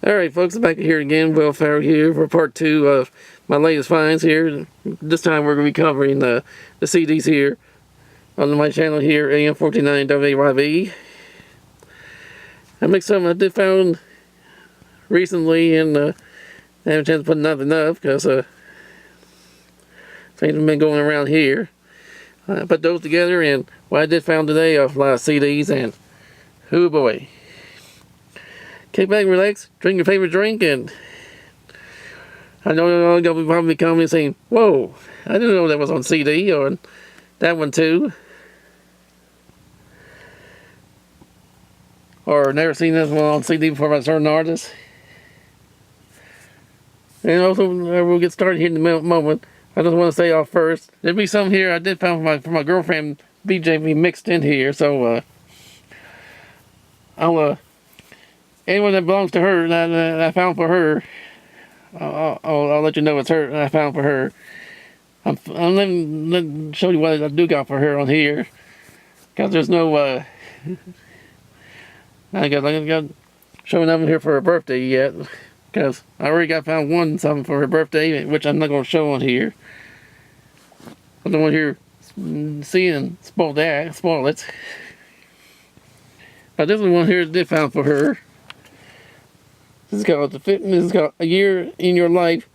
Alright folks, I'm back here again. Will Farrell here for part 2 of my latest finds here. This time we're going to be covering the CDs here on my channel here, AM49WAYV. I mixed something I did found recently, and I haven't a chance to put nothing up because things have been going around here. I put those together, and what I did found today of a lot of CDs, and oh boy. Kick back, relax, drink your favorite drink, and I know you'll probably commenting saying, "Whoa, I didn't know that was on CD," or that one too. Or never seen this one on CD before by a certain artist. And also, we'll get started here in a moment. I just want to say off first, there'll be some here I did find for my girlfriend, BJ, mixed in here, so I'll anyone that belongs to her that I found for her, I'll let you know it's her that I found for her. I'm letting show you what I do got for her on here, because there's no I got showing nothing here for her birthday yet, because I already found something for her birthday, which I'm not going to show on here. I don't want to see and spoil it. But this one here did found for her. This is called A Year in Your Life,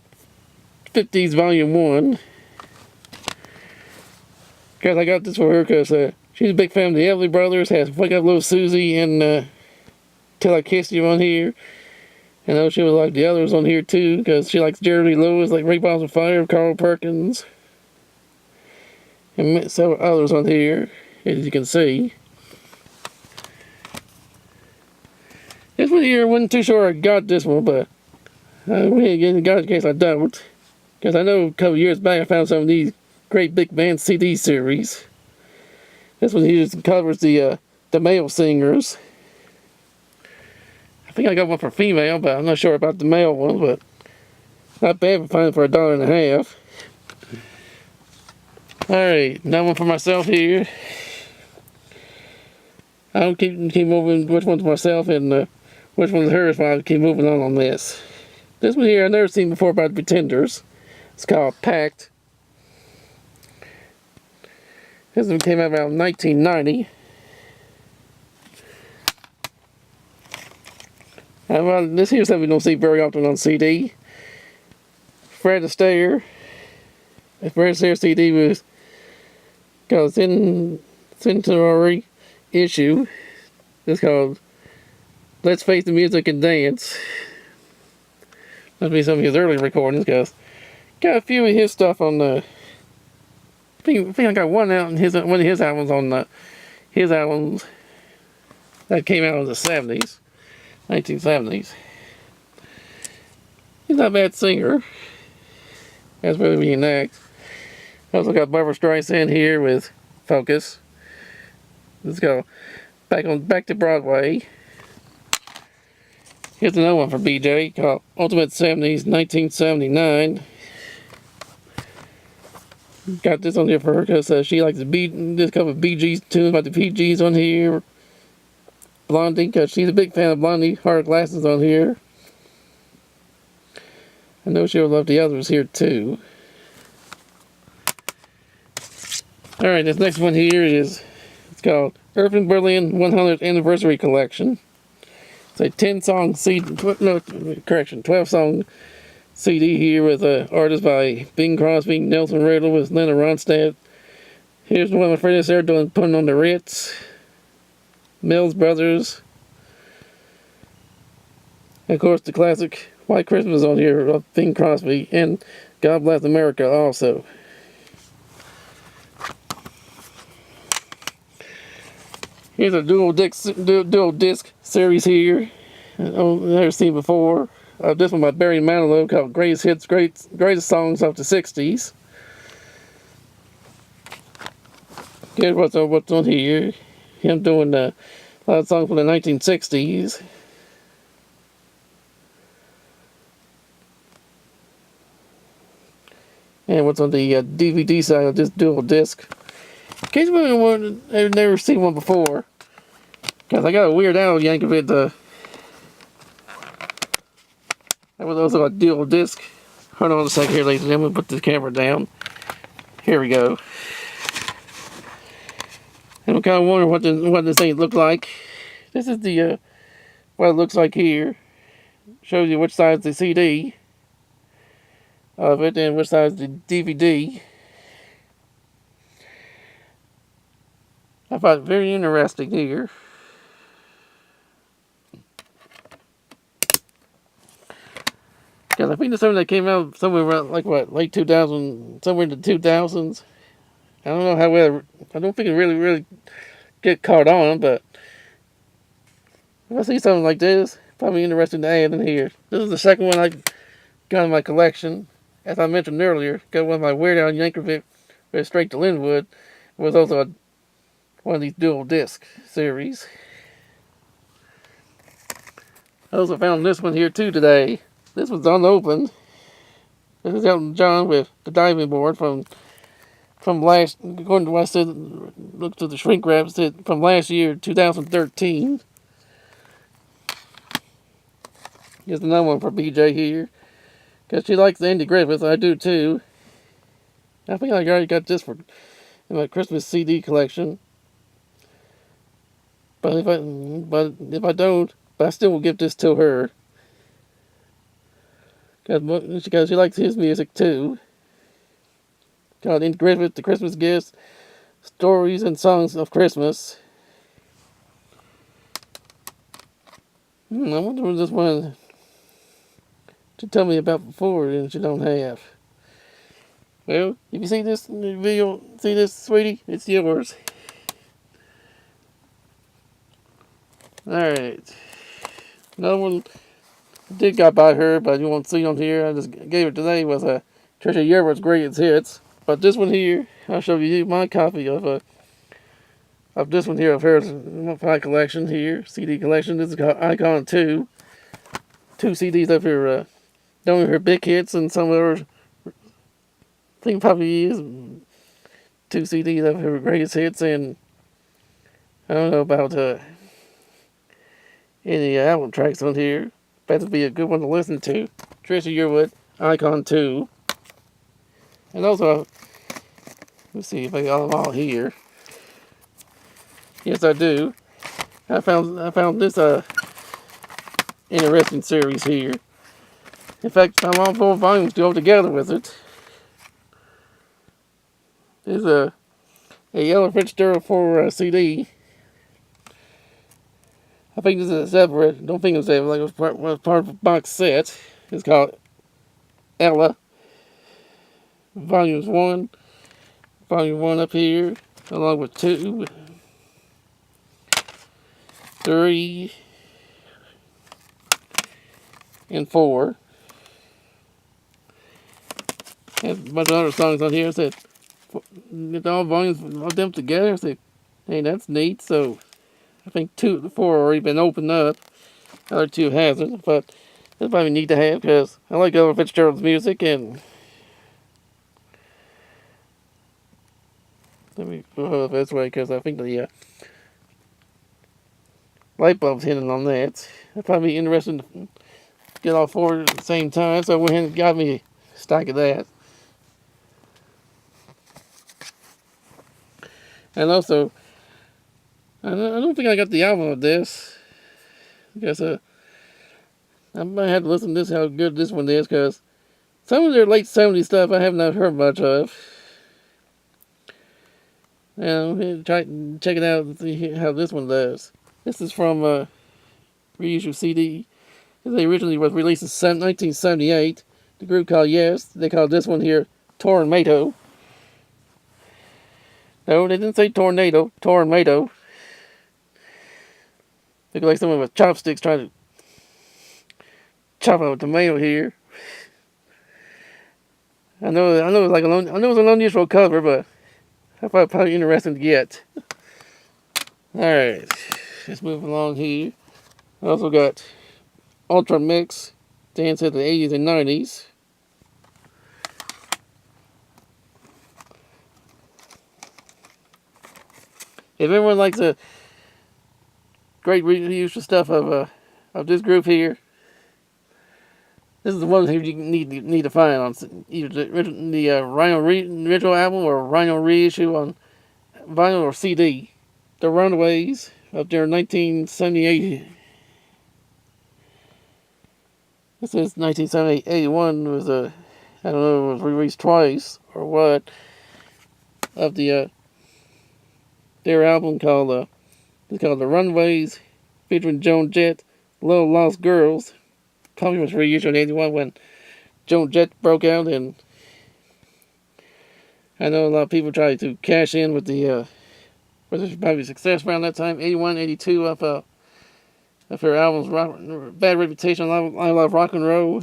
50s Volume 1. Because I got this for her because she's a big fan of the Everly Brothers, has Wake Up Little Susie and Till I Kiss You on here. I know she would like the others on here too, because she likes Jerry Lewis, like Ray Balls of Fire, Carl Perkins, and several others on here, as you can see. This one here, I wasn't too sure I got this one, but I went again and got it in case I don't. Because I know a couple years back I found some of these great big band CD series. This one here just covers the male singers. I think I got one for female, but I'm not sure about the male one, but not bad for finding for $1.50. Alright, now one for myself here. I'll keep moving which one's myself and which one's hers while I keep moving on this. This one here I've never seen before by the Pretenders. It's called Pact. This one came out around 1990. This here's something we don't see very often on CD. Fred Astaire. Fred Astaire CD was called Centenary issue. It's called Let's Face the Music and Dance. Must be some of his early recordings, because got a few of his stuff on the. I think I got one out in one of his albums on his albums that came out in the 70s, 1970s. He's not a bad singer. That's really being next. I also got Barbra Streisand here with Focus. Let's go back to Broadway. Here's another one for BJ called Ultimate 70s 1979. Got this on here for her because she likes this couple of Bee Gees tunes about the PGs on here. Blondie, because she's a big fan of Blondie. Hard Glasses on here. I know she'll love the others here too. Alright, this next one here it's called Irving Berlin 100th Anniversary Collection. It's a 10-song CD, 12-song CD here with artists by Bing Crosby, Nelson Riddle with Lena Ronstadt. Here's one of my friends there putting on the Ritz, Mills Brothers. And of course the classic White Christmas on here of Bing Crosby, and God Bless America also. Here's a dual disc series here. I've never seen before. This one by Barry Manilow called Greatest Hits, Greatest Songs of the 60s. Here's what's on here. Him doing a lot of songs from the 1960s. And what's on the DVD side of this dual disc. In case anyone I've never seen one before, because I got a Weird Al yank of it was also a dual disc. Hold on a second here, ladies and gentlemen. Put the camera down. Here we go. And I'm kind of wondering what this thing looked like. This is the what it looks like here. Shows you which side's the CD of it and which side's the DVD. I find it very interesting here. Because I think it's something that came out somewhere around, like, what, late 2000, somewhere in the 2000s. I don't know how well, I don't think it really get caught on, but if I see something like this, probably interesting to add in here. This is the second one I got in my collection. As I mentioned earlier, got one of my Weird Al Yankovic with Straight to Linwood. It was also one of these dual disc series. I also found this one here too today. This one's unopened. This is Elton John with the diving board from last, according to what I said, look to the shrink wrap, said from last year, 2013. Here's another one for BJ here. Because she likes Andy Griffith, I do too. I think I already got this in my Christmas CD collection. But if I don't, I still will give this to her. Because she likes his music too. Called Andy Griffith, The Christmas Gifts, Stories and Songs of Christmas. I wonder what this one to tell me about before and she don't have. Well, if you see this video, see this, sweetie, it's yours. Alright. Another one I did got by her, but you won't see on here. I just gave it today was a Trisha Yearwood's Greatest Hits. But this one here, I'll show you my copy of this one here of hers, my collection here, CD collection. This is called Icon 2. 2 CDs of her, some of her big hits and some of her, I think probably is 2 CDs of her greatest hits, and I don't know about any album tracks on here. That would be a good one to listen to. Trisha Yearwood, Icon 2. And also, let's see if I got them all here. Yes, I do. I found this interesting series here. In fact, I'm all 4 volumes to go together with it. There's a Ella Fitzgerald for CD. I think this is a separate. Don't think it's separate. Like it was part of a box set. It's called Ella. Volume 1 up here, along with 2, 3, and 4. Has a bunch of other songs on here. I said, get all volumes of them together. I said, hey, that's neat. So I think 2 to 4 already been opened up. The other 2 hasn't, but that's probably neat to have because I like Ella Fitzgerald's music. And let me go this way because I think the light bulb's hitting on that. It'd probably be interesting to get all 4 at the same time. So I went ahead and got me a stack of that. And also, I don't think I got the album of this. I guess I might have to listen to this, how good this one is, because some of their late 70s stuff I have not heard much of. Now, check it out and see how this one does. This is from Reissue CD. They originally was released in 1978. The group called Yes. They called this one here Tornado. No, they didn't say tornado. Tornado. Look like someone with chopsticks trying to chop up a tomato here. I know it's like I know it's an unusual cover, but I thought it probably interesting to get. Alright, let's move along here. I also got Ultra Mix, dance at the 80s and 90s. If everyone likes a great reissue stuff of this group here, This is the one you need to find on either the Rhino original album or Rhino reissue on vinyl or CD. The Runaways up there in 1978. This is 1978. 81 was I don't know, it was released twice or what, of their album called it's called The Runaways, featuring Joan Jett, Little Lost Girls. Probably was reissued in 81 when Joan Jett broke out, and I know a lot of people tried to cash in with the with this probably success around that time, 81, 82 of her albums, Bad Reputation, I Love Rock and Roll.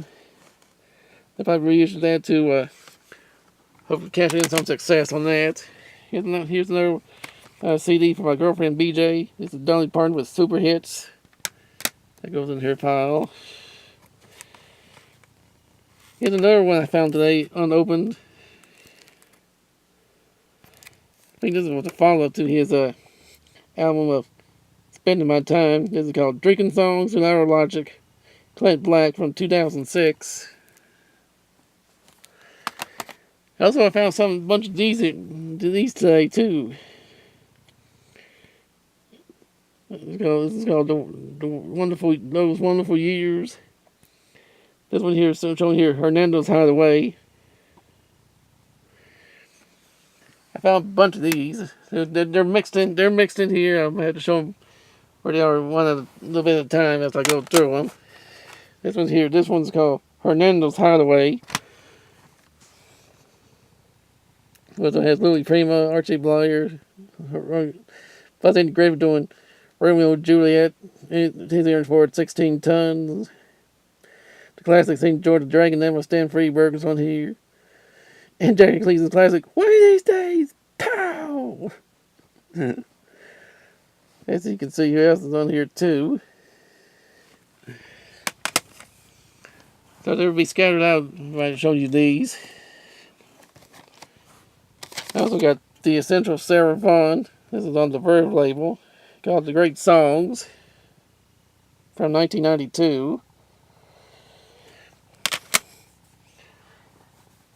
They probably reissued that to hopefully cash in some success on that. Here's another CD for my girlfriend BJ. This is Dolly Parton with Super Hits. That goes in her pile. Here's another one I found today, unopened. I think this is the follow-up to his album of Spending My Time. This is called Drinking Songs and Our Logic. Clint Black from 2006. Also, I found a bunch of these today too. This is called Those Wonderful Years. This one here is showing here Hernando's Hideaway. I found a bunch of these. They're mixed in. They're mixed in here. I'm gonna have to show them where they are one at a little bit at a time as I go through them. This one's here. This one's called Hernando's Hideaway. Which has Louis Prima, Archie Blyer, Buzzing Griffith doing Romeo and Juliet. He's here for 16 tons. The classic St. George the Dragon, then with Stan Freeberg's on here. And Jerry Cleveland's classic, One of These Days, Pow! As you can see, who else is on here too. So they will be scattered out if I show you these. I also got the Essential Sarah Vaughan. This is on the Verve label, called The Great Songs, from 1992.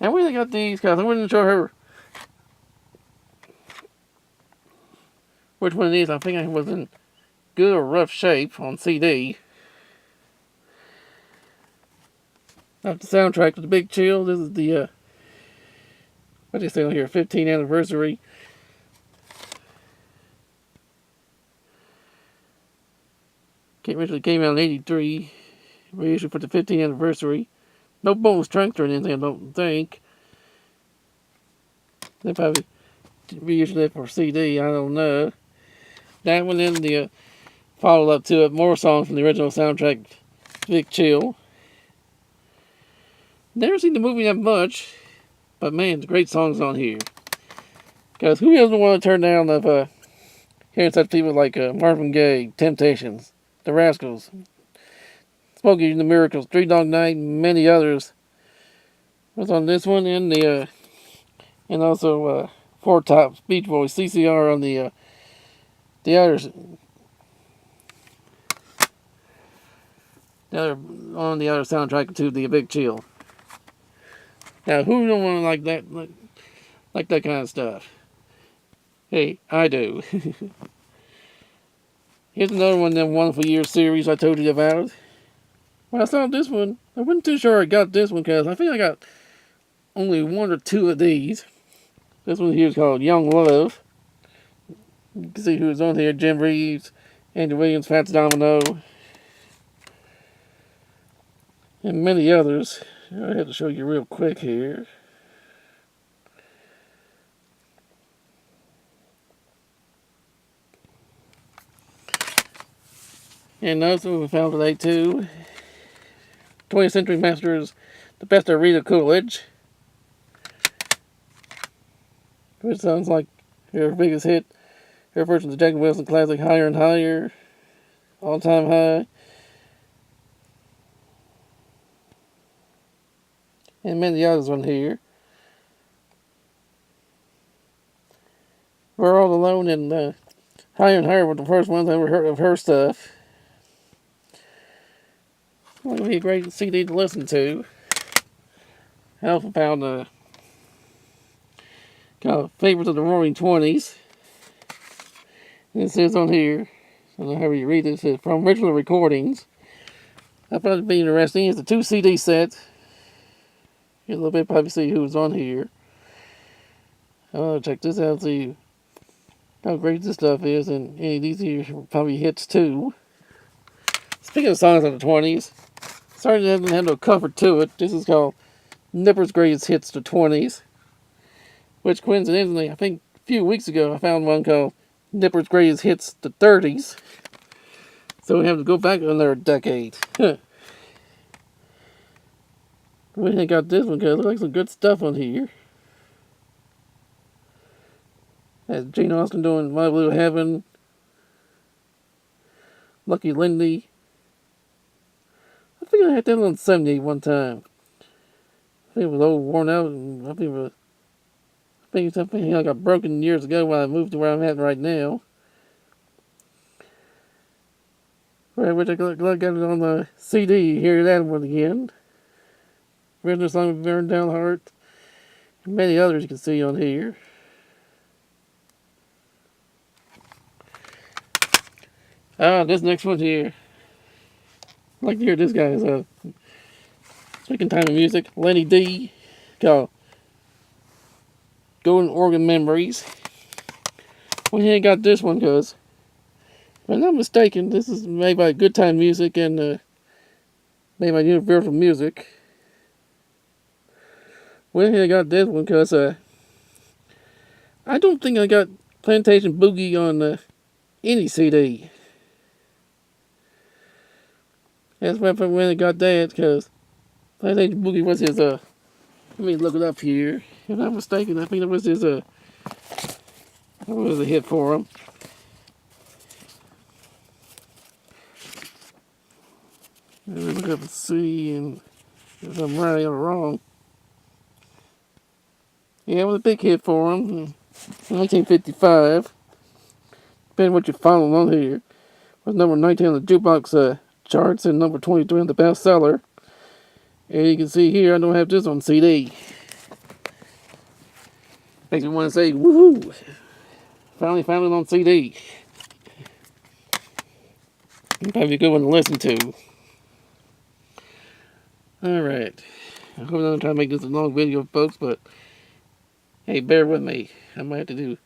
I really got these because I wasn't sure her which one of these I think I was in good or rough shape on CD. That's the soundtrack to The Big Chill. This is the what do you say on here? 15th anniversary. Originally came out in 83. Reissued for the 15th anniversary. No bonus tracks or anything, I don't think. They probably reissued it for CD, I don't know. That one in the follow-up to it, more songs from the original soundtrack, Big Chill. Never seen the movie that much, but man, the great songs on here. Because who doesn't want to turn down of hearing such people like Marvin Gaye, Temptations, The Rascals, Smokey and the Miracles, Three Dog Night, and many others. Was on this one and the and also Four Tops, Beach Boys, CCR on the others. On the other soundtrack to the Big Chill. Now, who don't want to like that kind of stuff? Hey, I do. Here's another one of them Wonderful Years series I told you about. When I saw this one, I wasn't too sure I got this one because I think I got only one or two of these. This one here is called Young Love. You can see who's on here: Jim Reeves, Andy Williams, Fats Domino, and many others. I have to show you real quick here. And those we found today too. 20th Century Masters, The Best of Rita Coolidge. Which sounds like her biggest hit. Her version of the Jackie Wilson classic, Higher and Higher. All Time High. And many others on here. We're All Alone and Higher and Higher were the first ones I ever heard of her stuff. Well, it'll be a great CD to listen to. I also found Favorites of the Roaring Twenties. And it says on here, I don't know how you read it, it says from original recordings. I thought it'd be interesting. It's a 2 CD set. Get a little bit, probably see who was on here. I want to check this out, see how great this stuff is, and any of these here probably hits too. Speaking of songs of the 20s, sorry it doesn't have no cover to it. This is called Nipper's Greatest Hits the 20s, which coincidentally, I think a few weeks ago I found one called Nipper's Greatest Hits the 30s. So we have to go back another decade. We ain't got this one because it looks like some good stuff on here. Has Gene Austin doing My Blue Heaven, Lucky Lindy. I think I had that on 78 one time. I think it was old, worn out, and I think something I got broken years ago when I moved to where I'm at right now. Right, which I got it on the CD. Hear that one again. Original song of Burn Down Heart. And many others you can see on here. This next one here. I'd like to hear this guy's speaking time of music. Lenny D. Called Golden Organ Memories. We ain't got this one because, if I'm not mistaken, this is made by Good Time Music and made by Universal Music. We ain't got this one because I don't think I got Plantation Boogie on any CD. That's why I went and got that, because Plantation Boogie was his, let me look it up here. If I'm not mistaken, I think it was his, that was a hit for him. Let me look up and see, and if I'm right or wrong. Yeah, it was a big hit for him in 1955. Depending on what you follow on here. It was number 19 on the jukebox charts and number 23 on the bestseller. And you can see here, I don't have this on CD. Makes me want to say, woohoo! Finally found it on CD. Probably a good one to listen to. Alright. I hope I'm not trying to make this a long video, folks, but hey, bear with me. I might have to do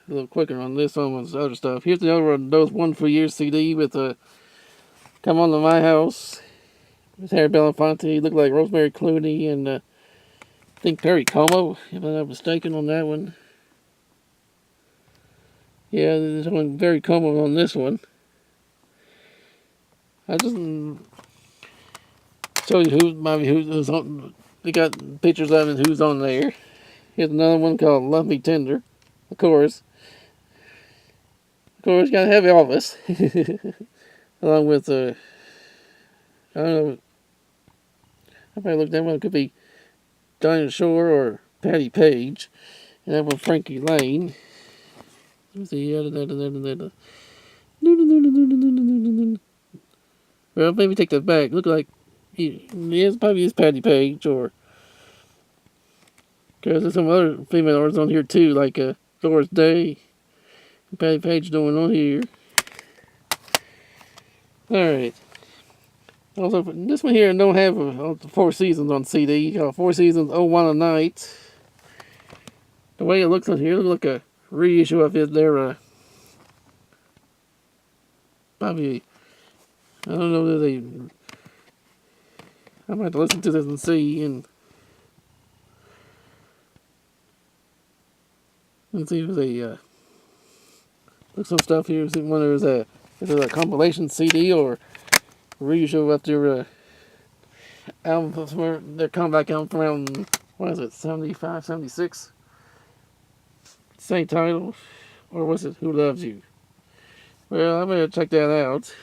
a little quicker on this one with other stuff. Here's the other Those One for Years CD with Come On to My House. With Harry Belafonte, looked like Rosemary Clooney and I think Perry Como, if I'm not mistaken on that one. Yeah, there's one very Como on this one. I just show you who's on. They got pictures of it, who's on there. Here's another one called Love Me Tender. Of course, gotta have Elvis. Along with I don't know. I probably looked that one. It could be Dinah Shore or Patty Page. And that one Frankie Lane. Let's see. Well, maybe take that back. Look like it probably is Patty Page, or because there's some other female artists on here too, like Doris Day, and Patty Page doing on here. All right. Also, this one here I don't have the Four Seasons on CD. Four Seasons, Oh Want a Night. The way it looks on here, it looks like a reissue of it. They're probably, I don't know that they. I might have to listen to this and see and see if they look some stuff here. See whether is it a compilation CD or reissue of their album from their comeback album from around, what is it, 75, 76? Same title, or was it Who Loves You? Well, I'm gonna check that out.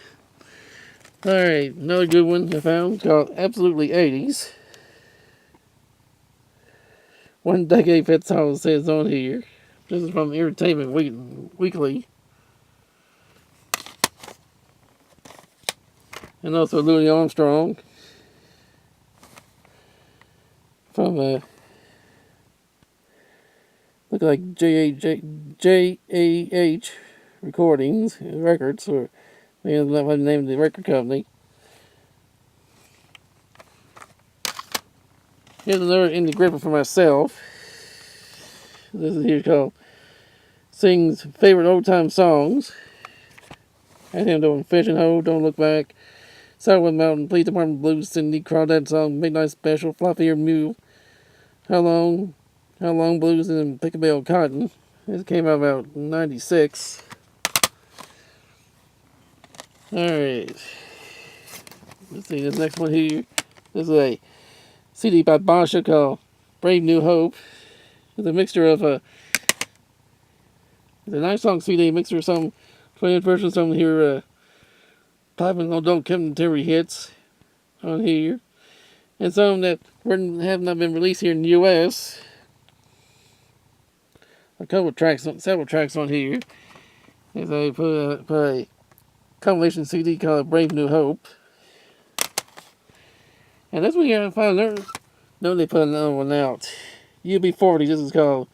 Alright, another good one I found called Absolutely 80s. One decade fits all it says on here. This is from Entertainment Weekly. and also Louis Armstrong from look like JAH Recordings Records, or that's the name of the record company. Here's another indie gripper for myself. This is here called Sings Favorite Old Time Songs. That's him doing Fishing Hole, Don't Look Back, Sourwood Mountain, Police Department Blues, Cindy, Crawdad Song, Midnight Special, Floppy Eared Mule, How Long Blues, and Picklebell Cotton. This came out about 96. Alright. Let's see, this next one here. This is a CD by Basha called Brave New Hope. It's a mixture of it's a 9-song CD, mixture of some 20 versions, some here pop and adult contemporary hits on here, and some that have not been released here in the U.S. Several tracks on here. As I put a compilation CD called Brave New Hope. And that's what you gotta find there. No, they put another one out. UB40, this is called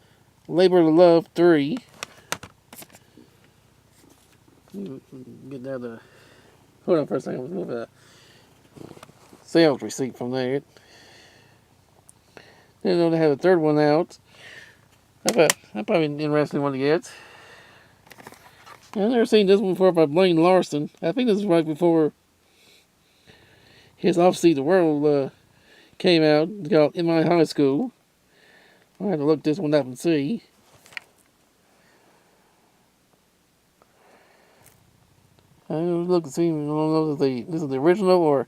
Labor of Love 3. Get that, hold on for a second, let's move a sales receipt from there. Then they have a third one out. That's probably an interesting one to get. I've never seen this one before by Blaine Larson. I think this is right before his Off See the World came out. It's called In My High School. I'll have to look this one up and see. I don't look and see. I don't know if this is the original or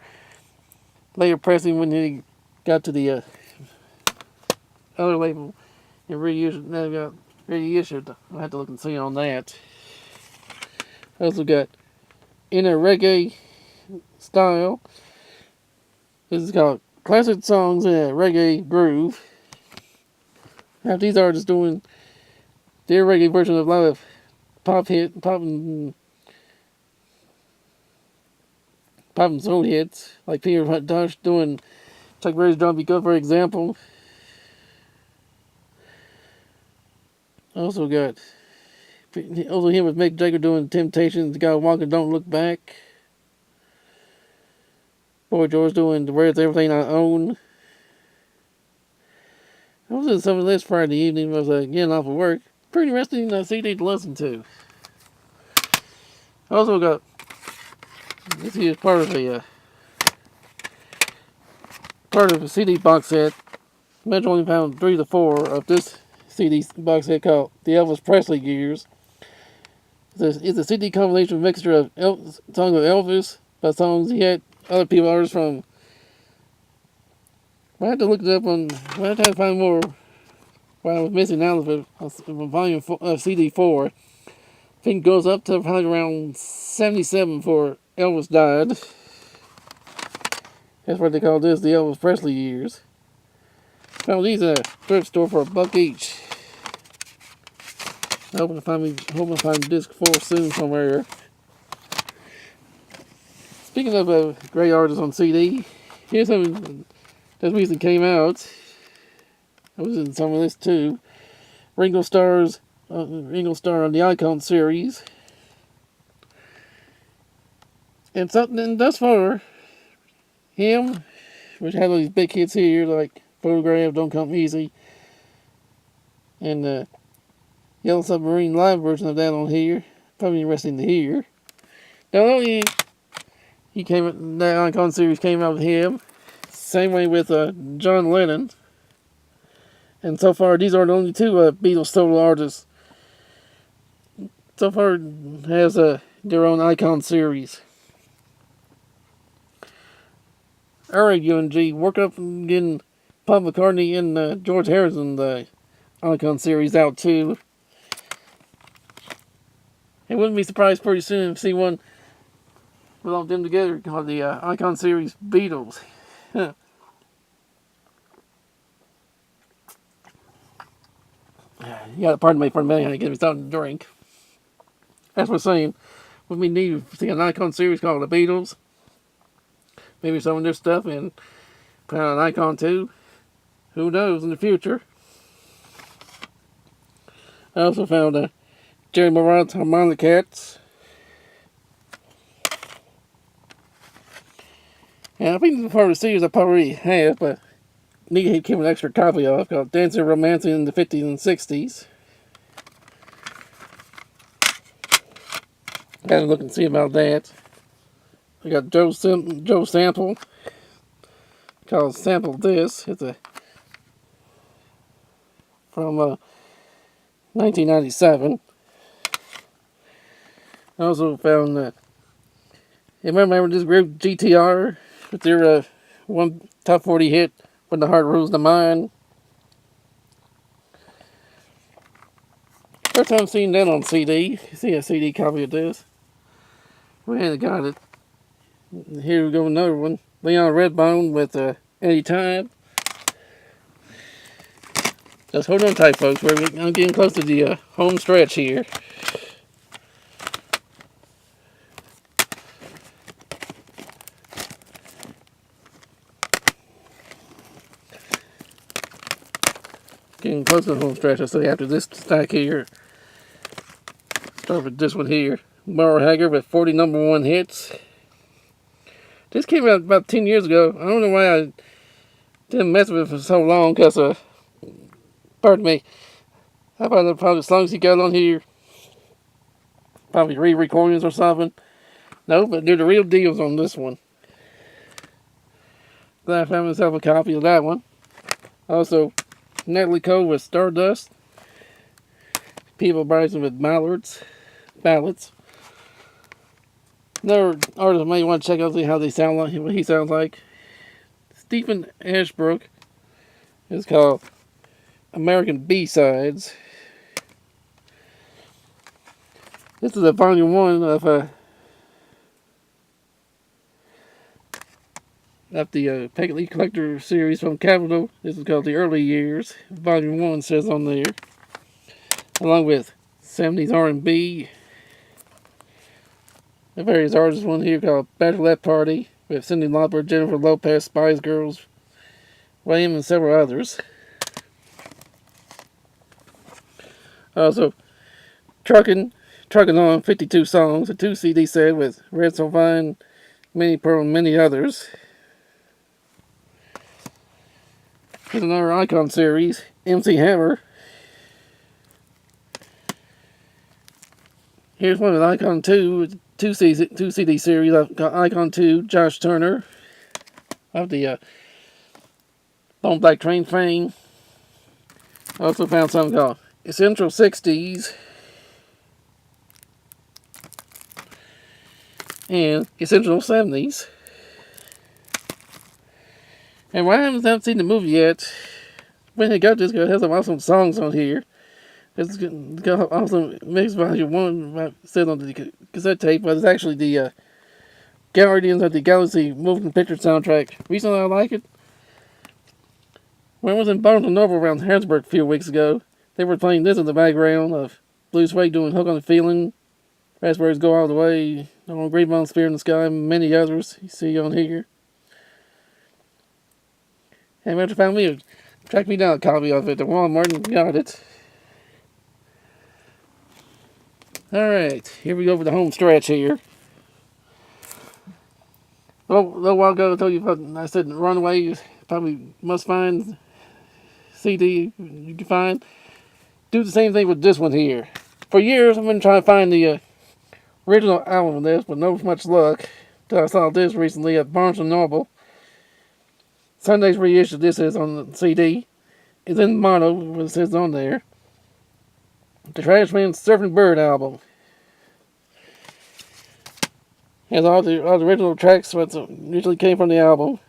later pressing when he got to the other label and reissued. Now got reissued. I'll have to look and see on that. I also got In a Reggae Style. This is called Classic Songs in a Reggae Groove. Now these artists doing their reggae version of a lot of pop and soul hits, like Peter Tosh doing Chuck Berry's Drum Be Good, for example. Also him with Mick Jagger doing Temptations, got Walker Don't Look Back. Boy George doing The Where's Everything I Own. I was in some of this Friday evening. I was getting off of work. Pretty interesting CD to listen to. I also got this here is part of a CD box set. I only found 3 to 4 of this CD box set called The Elvis Presley Years. It's a CD compilation mixture of songs of Elvis, but songs he had other people, artists from. I had to look it up on. I had to find more. What I was missing out of it from volume CD 4. I think it goes up to probably around 77 before Elvis died. That's what they call this, the Elvis Presley years. Found these at a thrift store for $1 each. I hope I find disc 4 soon somewhere. Speaking of great artists on CD, here's something that recently came out. I was in some of this too. Ringo Starr on the Icon series. And something thus far, him, which had all these big hits here like Photograph, Don't Come Easy, and the Yellow Submarine live version of that on here. Probably interesting to hear. Not only that Icon series came out with him, same way with John Lennon. And so far, these are the only 2 Beatles solo artists. So far, has their own Icon series. Alright, UNG, work up and getting Paul McCartney and George Harrison the Icon series out too. I wouldn't be surprised pretty soon to see one with all of them together called the Icon series Beatles. You gotta pardon me for a minute, I get me something to drink. That's what I'm saying. What we need to see an Icon series called the Beatles. maybe some of their stuff and put out an icon too. Who knows in the future? I also found Jerry Morant's harmonica cats. And I think the part of the series I probably have, but need to keep an extra copy of, called Dancing Romancing in the 50s and 60s. Gotta look and see about that. I got Joe Sample, called Sample This. It's from 1997. I also found you remember this group GTR with their one top 40 hit, When the Heart Rules the Mind. First time seeing that on CD. You see a CD copy of this. We hadn't got it. Here we go, another one. Leon Redbone with Anytime. Just hold on tight, folks. I'm getting close to the home stretch here. Getting close to the home stretch. I say after this stack here. Start with this one here. Merle Haggard with 40 #1 hits. This came out about 10 years ago. I don't know why I didn't mess with it for so long, because, pardon me, I thought probably the songs he got on here, probably re-recordings or something. No, but they're the real deals on this one. Glad I found myself a copy of that one. Also, Natalie Cole with Stardust. People Bryson with Ballads. Another artist I might want to check out, see how they sound like, what he sounds like. Stephen Ashbrook. It's called American B-Sides. This is a volume 1 of the Peggy Lee Collector series from Capitol. This is called The Early Years. Volume 1 says on there. Along with 70s R&B. The various artists one here called Bachelorette Party with Cyndi Lauper, Jennifer Lopez, Spice Girls, Wham, and several others. Also, Truckin' On 52 songs, a 2 CD set with Red So Fine, Minnie Pearl, and many others. Here's another icon series, MC Hammer. Here's one with Icon 2, 2 CD series. I've got Icon 2, Josh Turner, of the Bone Black Train fame. I also found something called Essential 60s and Essential 70s. And while I haven't seen the movie yet, when I got this, it has some awesome songs on here. It's got awesome mix volume 1 said on the cassette tape, but it's actually the Guardians of the Galaxy moving picture soundtrack. Reason I like it, when I was in Barnes & Noble around Harrisburg a few weeks ago, they were playing this in the background of Blue Suede doing Hook on the Feeling, Raspberries Go All the Way, Green Sphere in the Sky, and many others you see on here. And after found me, tracked me down a copy of it at Walmart and got it. Alright, here we go for the home stretch here. A little while ago I told you, I said Runaway, you probably must find CD you can find. Do the same thing with this one here. For years I've been trying to find the original album of this, but no much luck. Until I saw this recently at Barnes & Noble. Sunday's reissue, this is on the CD. It's in the motto, what it says on there. The Trashman's Surfing Bird album. Has all the original tracks that usually came from the album.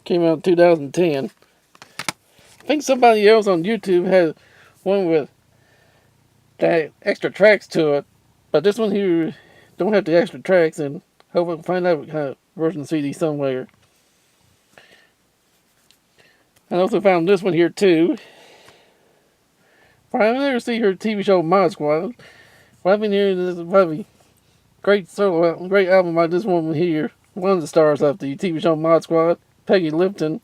Came out in 2010. I think somebody else on YouTube had one with the extra tracks to it. But this one here don't have the extra tracks, and hope I can find out what kind of version of CD somewhere. I also found this one here too. I've never seen her TV show Mod Squad. Well, I've been hearing this probably great album by this woman here. one of the stars of the TV show Mod Squad, Peggy Lipton.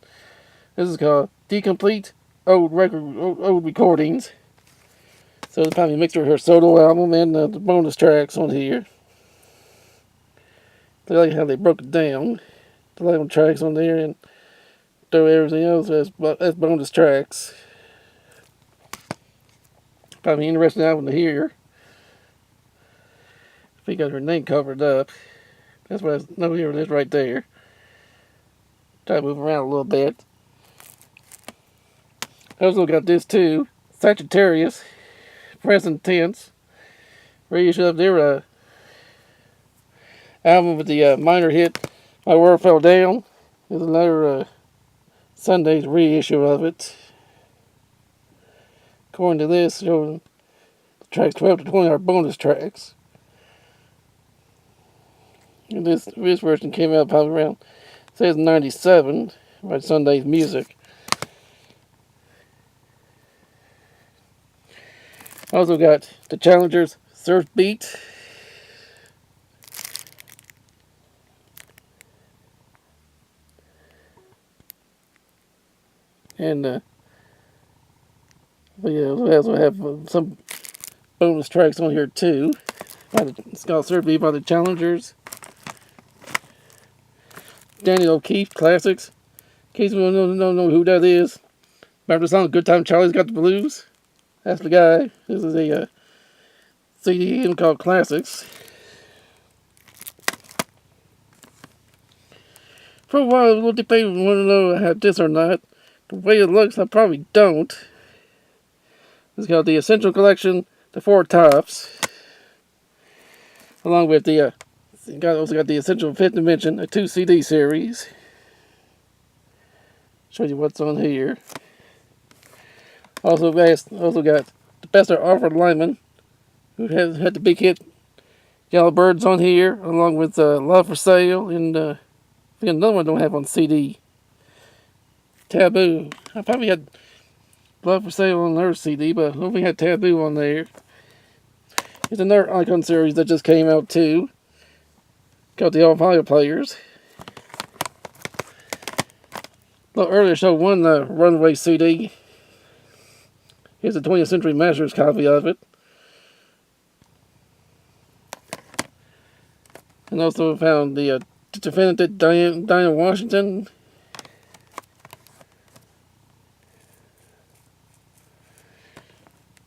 This is called Decomplete Old Recordings. So it's probably a mixture of her solo album and the bonus tracks on here. I like how they broke it down. The album tracks on there and throw everything else as bonus tracks. Probably an interesting album to hear. She got her name covered up. That's what I know here it is right there. Try to move around a little bit. I also got this too. Sagittarius, present tense. Reissue of their album with the minor hit My World Fell Down. There's another Sunday's reissue of it. According to this, showing tracks 12 to 20 are bonus tracks. And this version came out probably around, says 97, by Sunday's Music. Also got the Challengers Surf Beat. And we also have some bonus tracks on here too. It's called Surf Beat by the Challengers. Daniel O'Keefe Classics. In case you don't know who that is. Remember the song Good Time Charlie's Got the Blues? That's the guy. This is a CD called Classics. For a while, a little debate if I want to know I have this or not. The way it looks, I probably don't. It's called the Essential Collection, the Four Tops. Along with the also got the Essential Fifth Dimension, a 2 CD series. Show you what's on here. Also got the Best of Alfred Lyman, who had the big hit Yellow Birds on here, along with Love for Sale, and another one I don't have on CD. Taboo. I probably had Love for Sale on their CD, but I don't think we had Taboo on there. It's another Icon series that just came out too. Got the Ohio Players. A little earlier show won the Runaway CD. Here's a 20th Century Masters copy of it. And also found the definitive Dinah Washington.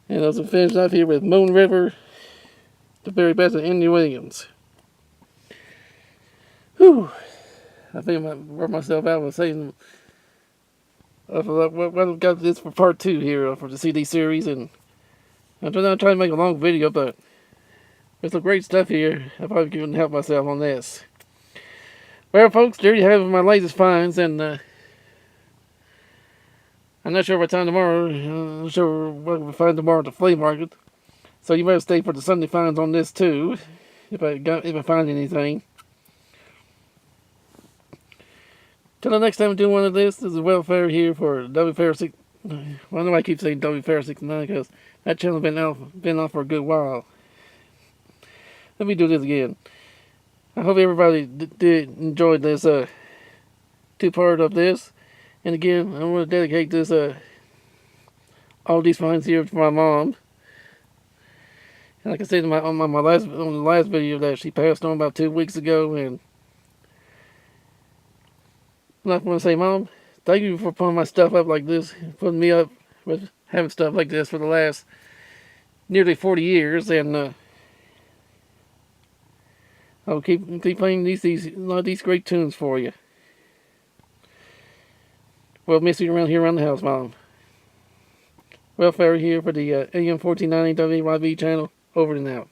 And also finished off here with Moon River, the very best of Andy Williams. Whew. I think I wore myself out with saying I've got this for part 2 here for the CD series, and I'm not trying to make a long video, but there's some great stuff here. I probably couldn't help myself on this. Well, folks, there you have my latest finds, and I'm not sure what time tomorrow. I'm not sure what we'll find tomorrow at the flea market. So you better stay for the Sunday finds on this too, if I find anything. Till the next time I do one of this is welfare here for WFair6. Well, I know I keep saying WFair69 because that channel's been off for a good while. Let me do this again. I hope everybody did enjoy this 2-part of this. And again, I want to dedicate this all these finds here to my mom. And like I said on the last video, that she passed on about 2 weeks ago, and I want to say, Mom, thank you for putting my stuff up like this, putting me up with having stuff like this for the last nearly 40 years, and I'll keep playing these great tunes for you. Well, miss you around the house, Mom. Welfare here for the AM 1490 WYB channel. Over and out.